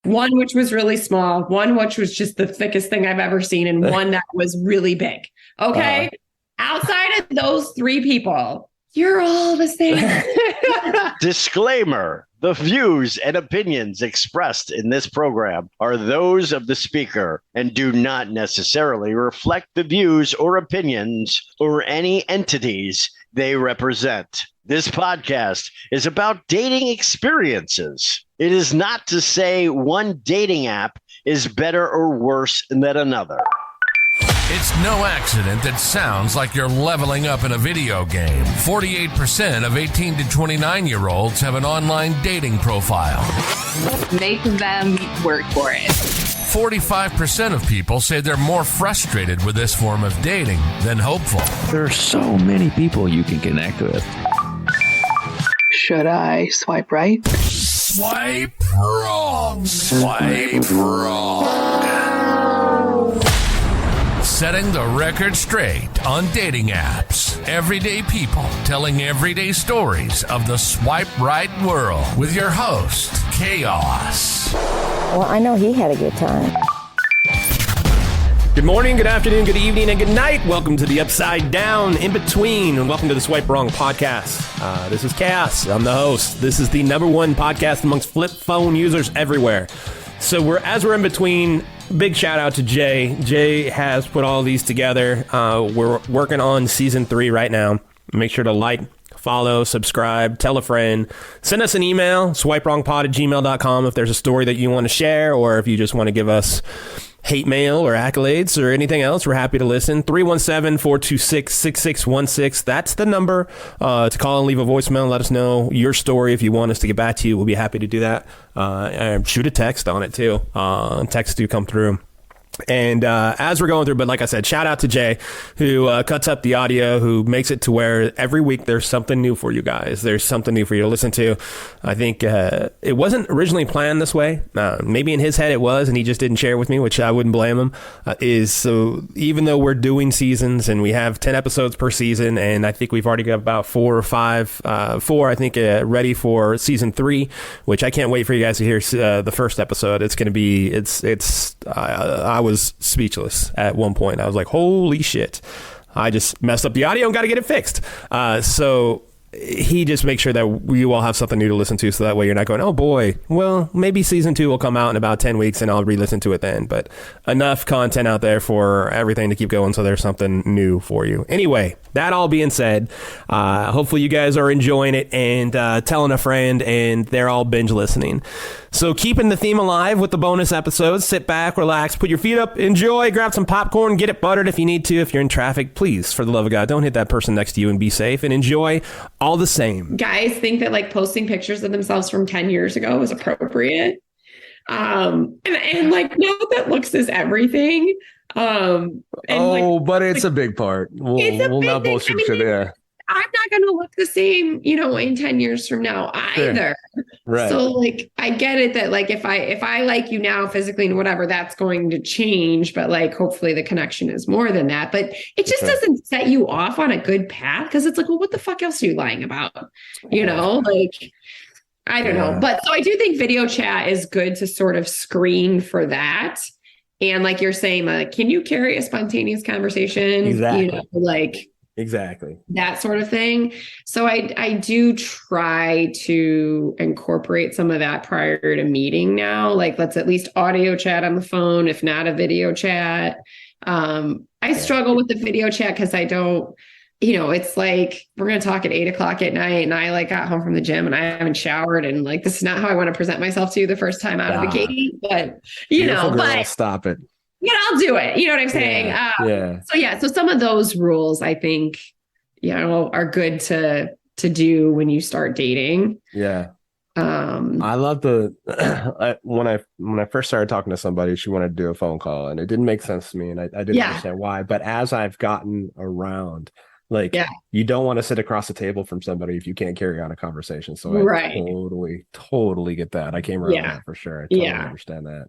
One which was really small, one which was just the thickest thing I've ever seen, and one that was really big. Okay. Outside of those three people, you're all the same. Disclaimer. The views and opinions expressed in this program are those of the speaker and do not necessarily reflect the views or opinions or any entities they represent. This podcast is about dating experiences. It is not to say one dating app is better or worse than another. It's no accident that sounds like you're leveling up in a video game. 48% of 18 to 29-year-olds have an online dating profile. Make them work for it. 45% of people say they're more frustrated with this form of dating than hopeful. There are so many people you can connect with. Should I swipe right? Swipe wrong. Swipe wrong. Setting the record straight on dating apps. Everyday people telling everyday stories of the swipe right world with your host, Chaos. Well, I know he had a good time. Good morning, good afternoon, good evening, and good night. Welcome to the Upside Down In Between, and welcome to the Swipe Wrong podcast. This is Chaos. I'm the host. This is the #1 podcast amongst flip phone users everywhere. So we're in between. Big shout out to Jay. Jay has put all these together. We're working on season 3 right now. Make sure to like, follow, subscribe, tell a friend. Send us an email, swipewrongpod@gmail.com if there's a story that you want to share, or if you just want to give us hate mail or accolades or anything else. We're happy to listen. 317-426-6616. That's the number to call and leave a voicemail and let us know your story. If you want us to get back to you, we'll be happy to do that. Shoot a text on it too. Texts do come through. And as we're going through, but like I said, shout out to Jay, who cuts up the audio, who makes it to where every week there's something new for you guys. There's something new for you to listen to. I think it wasn't originally planned this way. Maybe in his head it was, and he just didn't share with me, which I wouldn't blame him. So even though we're doing seasons and we have 10 episodes per season, and I think we've already got about 4 or 5, I think, ready for season 3, which I can't wait for you guys to hear the first episode. It's going to be, I was speechless at one point. I was like, holy shit, I just messed up the audio and got to get it fixed. So he just makes sure that we all have something new to listen to, so that way you're not going, oh boy, well, maybe season 2 will come out in about 10 weeks and I'll re-listen to it then. But enough content out there for everything to keep going, so there's something new for you. Anyway, that all being said, hopefully you guys are enjoying it and telling a friend, and they're all binge listening. So keeping the theme alive with the bonus episodes. Sit back, relax, put your feet up, enjoy, grab some popcorn, get it buttered if you need to. If you're in traffic, please, for the love of God, don't hit that person next to you, and be safe and enjoy all the same. Guys think that like posting pictures of themselves from 10 years ago is appropriate. And like, now that looks is everything. But it's a big part. We'll not bullshit shit. Yeah. I'm not going to look the same, in 10 years from now either. Sure. Right. So like, I get it that like, if I like you now physically and whatever, that's going to change, but like, hopefully the connection is more than that, but it just doesn't set you off on a good path. Cause it's like, well, what the fuck else are you lying about? Like, I don't know. But so I do think video chat is good to sort of screen for that. And like you're saying, like, can you carry a spontaneous conversation? Exactly. Exactly. That sort of thing. So I do try to incorporate some of that prior to meeting now. Like, let's at least audio chat on the phone, if not a video chat. I struggle with the video chat because I don't, it's like, we're going to talk at 8:00 at night, and I like got home from the gym and I haven't showered, and like, this is not how I want to present myself to you the first time out of the gate, but but stop it. I'll do it. You know what I'm saying? So some of those rules, I think, are good to do when you start dating. Yeah. I love when I first started talking to somebody, she wanted to do a phone call, and it didn't make sense to me, and I didn't understand why. But as I've gotten around, you don't want to sit across the table from somebody if you can't carry on a conversation. So I totally get that. I came around that for sure. I totally understand that.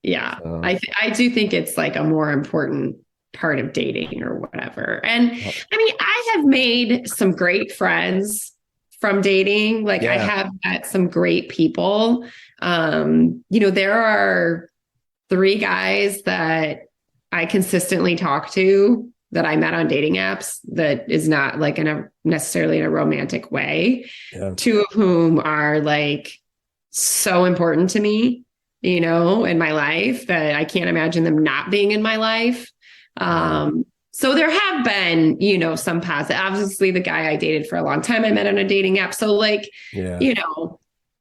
Yeah, I do think it's like a more important part of dating or whatever. And I mean, I have made some great friends from dating. Like I have met some great people. There are 3 guys that I consistently talk to that I met on dating apps that is not like necessarily in a romantic way. 2 of whom are like so important to me, in my life that I can't imagine them not being in my life. So there have been, some positive. Obviously, the guy I dated for a long time, I met on a dating app. So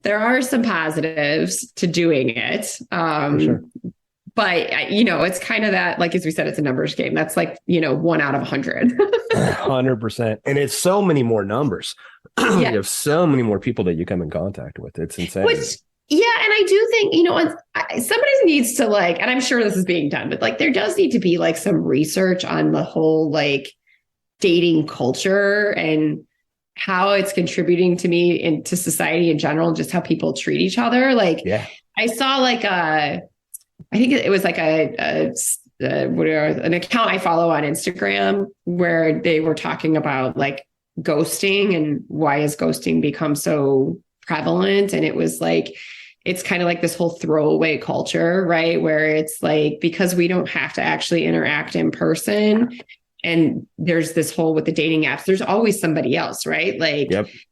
there are some positives to doing it. For sure. But, it's kind of that, like, as we said, it's a numbers game. That's like, 1 out of 100. 100%. And it's so many more numbers. You have so many more people that you come in contact with. It's insane. And I do think, somebody needs to and I'm sure this is being done, but like, there does need to be like some research on the whole, like, dating culture and how it's contributing to me and to society in general, just how people treat each other. Like, I saw like I think it was like an account I follow on Instagram where they were talking about like ghosting and why has ghosting become so prevalent. And it was like, it's kind of like this whole throwaway culture, right? Where it's like, because we don't have to actually interact in person. And there's this whole with the dating apps, there's always somebody else, right? Like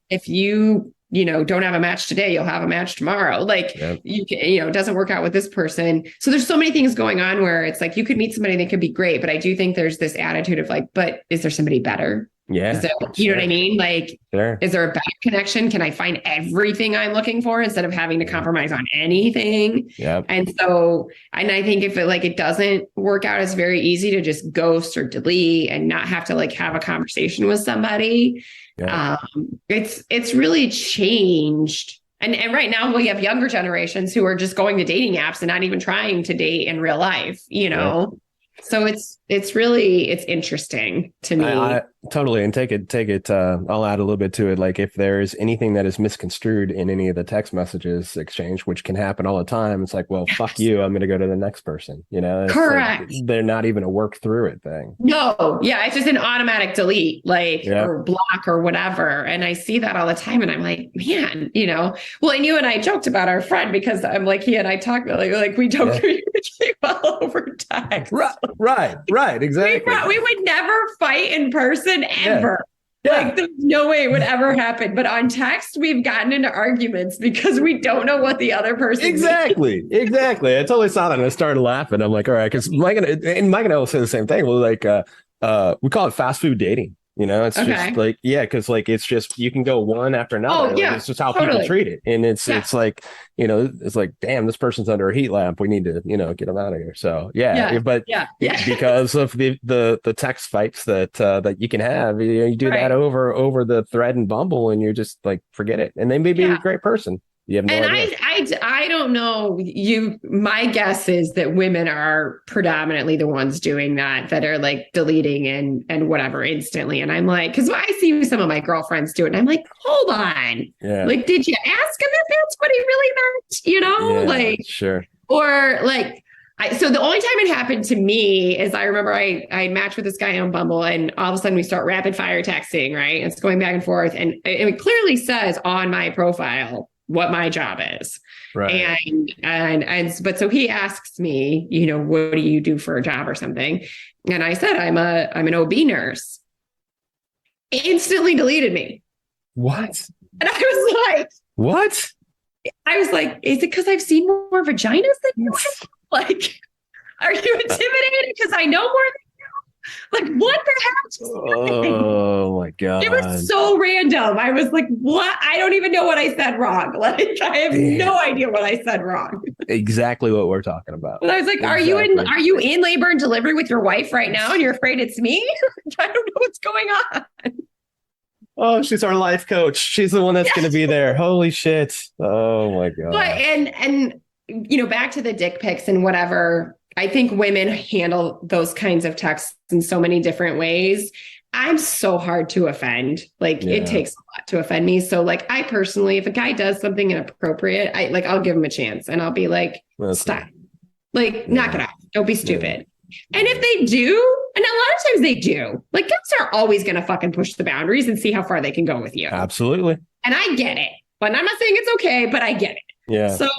if you don't have a match today, you'll have a match tomorrow. Like you can, it doesn't work out with this person. So there's so many things going on where it's like, you could meet somebody that could be great, but I do think there's this attitude of like, but is there somebody better? Yeah. You know what I mean? Like, is there a better connection? Can I find everything I'm looking for instead of having to compromise on anything? And so, and I think if it doesn't work out, it's very easy to just ghost or delete and not have to like have a conversation with somebody. It's really changed. And right now we have younger generations who are just going to dating apps and not even trying to date in real life, So it's interesting to me. I totally. And take it. I'll add a little bit to it. Like if there's anything that is misconstrued in any of the text messages exchange, which can happen all the time, it's like, well, fuck you. I'm going to go to the next person. It's correct. Like, they're not even a work through it thing. No. Yeah. It's just an automatic delete, or block or whatever. And I see that all the time. And I'm like, man, well, and you and I joked about our friend because I'm like, he and I talk like we don't communicate well over text. Right. Exactly. We would never fight in person ever. Like there's no way it would ever happen. But on text, we've gotten into arguments because we don't know what the other person Exactly. I totally saw that and I started laughing. I'm like, all right, because Mike and I will say the same thing. We're like, we call it fast food dating. It's just like, because like it's just you can go one after another. It's just how people treat it. And it's like, it's like, damn, this person's under a heat lamp. We need to, get them out of here. So because of the text fights that you can have, you do that over the thread and Bumble and you're just like, forget it. And they may be a great person. You have no idea. I don't know. My guess is that women are predominantly the ones doing that are like deleting and whatever instantly. And I'm like, because I see some of my girlfriends do it, and I'm like, hold on, like, did you ask him if that's what he really meant? Sure. Or like, so the only time it happened to me is I remember I matched with this guy on Bumble, and all of a sudden we start rapid fire texting, right? It's going back and forth, and it clearly says on my profile what my job is. Right. But so he asks me, what do you do for a job or something? And I said, I'm an OB nurse. Instantly deleted me. What? And I was like, what? I was like, is it because I've seen more vaginas than you have? Like, are you intimidated because I know more than like, what the heck? Oh my God. It was so random. I was like, what? I don't even know what I said wrong. Like, I have no idea what I said wrong. Exactly what we're talking about. And I was like, are you in labor and delivery with your wife right now? And you're afraid it's me? I don't know what's going on. Oh, she's our life coach. She's the one that's going to be there. Holy shit. Oh my God. But, and back to the dick pics and whatever, I think women handle those kinds of texts in so many different ways. I'm so hard to offend. Like it takes a lot to offend me. So like I personally, if a guy does something inappropriate, I'll give him a chance and I'll be like, stop, like knock it off. Don't be stupid. And if they do, and a lot of times they do, like guys are always going to fucking push the boundaries and see how far they can go with you. Absolutely. And I get it, but I'm not saying it's okay, but I get it. Yeah. So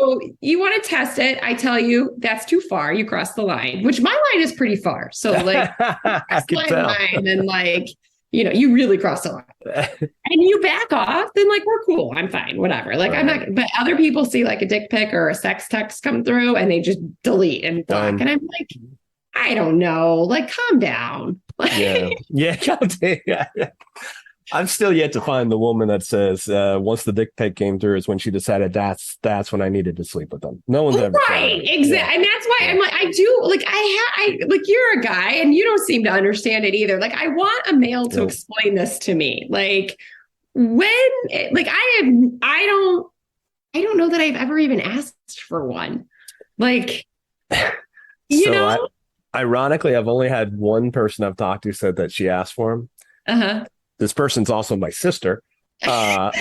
you want to test it. I tell you, that's too far. You cross the line, which my line is pretty far. So like, cross the line and like, you know, you really cross the line and you back off, then like, we're cool. I'm fine. Whatever. Like I'm not, but other people see like a dick pic or a sex text come through and they just delete and block. And I'm like, I don't know, like, calm down. Yeah. Calm down. I'm still yet to find the woman that says once the dick pic came through is when she decided that's when I needed to sleep with them. No one's ever right, exactly, yeah. And that's why I'm like, I do like I like you're a guy and you don't seem to understand it either. Like I want a male to explain this to me. Like when, like I don't know that I've ever even asked for one. Like you know. Ironically, I've only had one person I've talked to said that she asked for him. This person's also my sister. And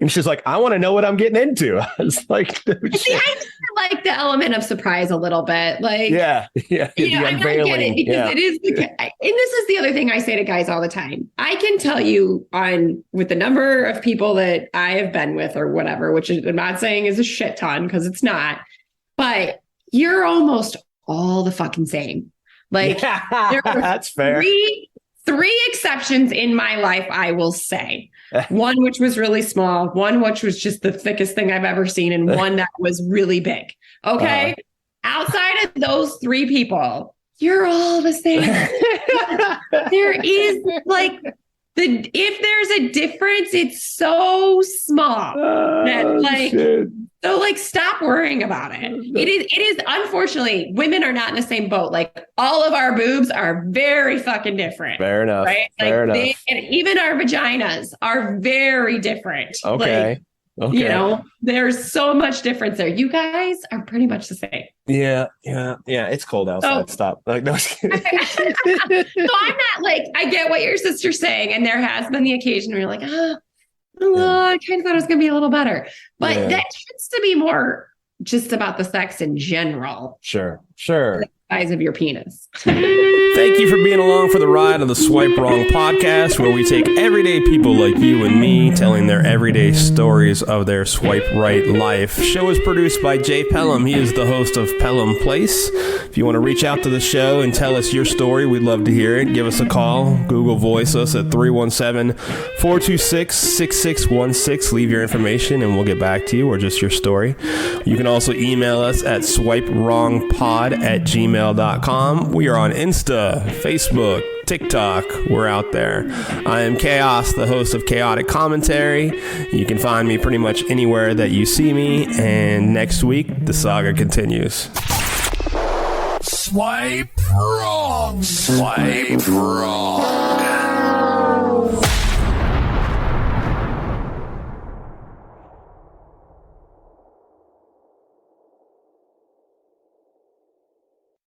she's like, I want to know what I'm getting into. I was like, see, I like the element of surprise a little bit. Like, yeah. You know, I don't get it because it is, and this is the other thing I say to guys all the time. I can tell you with the number of people that I have been with or whatever, which I'm not saying is a shit ton because it's not, but you're almost all the fucking same. Like, there were that's fair. Three exceptions in my life, I will say. One which was really small, one which was just the thickest thing I've ever seen, and one that was really big. Okay. Outside of those three people, you're all the same. There is like if there's a difference, it's so small that like shit. So like stop worrying about it. It is unfortunately women are not in the same boat. Like all of our boobs are very fucking different. Fair enough. Right? Fair enough. And even our vaginas are very different. Okay. Like, you know, there's so much difference there. You guys are pretty much the same. Yeah. It's cold outside. Stop. Like, no. So I'm not like, I get what your sister's saying. And there has been the occasion where you're like, I kind of thought it was going to be a little better. But that tends to be more just about the sex in general. Sure. The size of your penis. Thank you for being along for the ride of the Swipe Wrong podcast, where we take everyday people like you and me telling their everyday stories of their swipe right life. Show is produced by Jay Pelham. He is the host of Pelham Place. If you want to reach out to the show and tell us your story, we'd love to hear it. Give us a call. Google Voice us at 317-426-6616. Leave your information and we'll get back to you, or just your story. You can also email us at swipewrongpod@gmail.com. We are on Insta, Facebook, TikTok. We're out there. I am Chaos, the host of Chaotic Commentary. You can find me pretty much anywhere that you see me. And next week, the saga continues. Swipe wrong. Swipe wrong.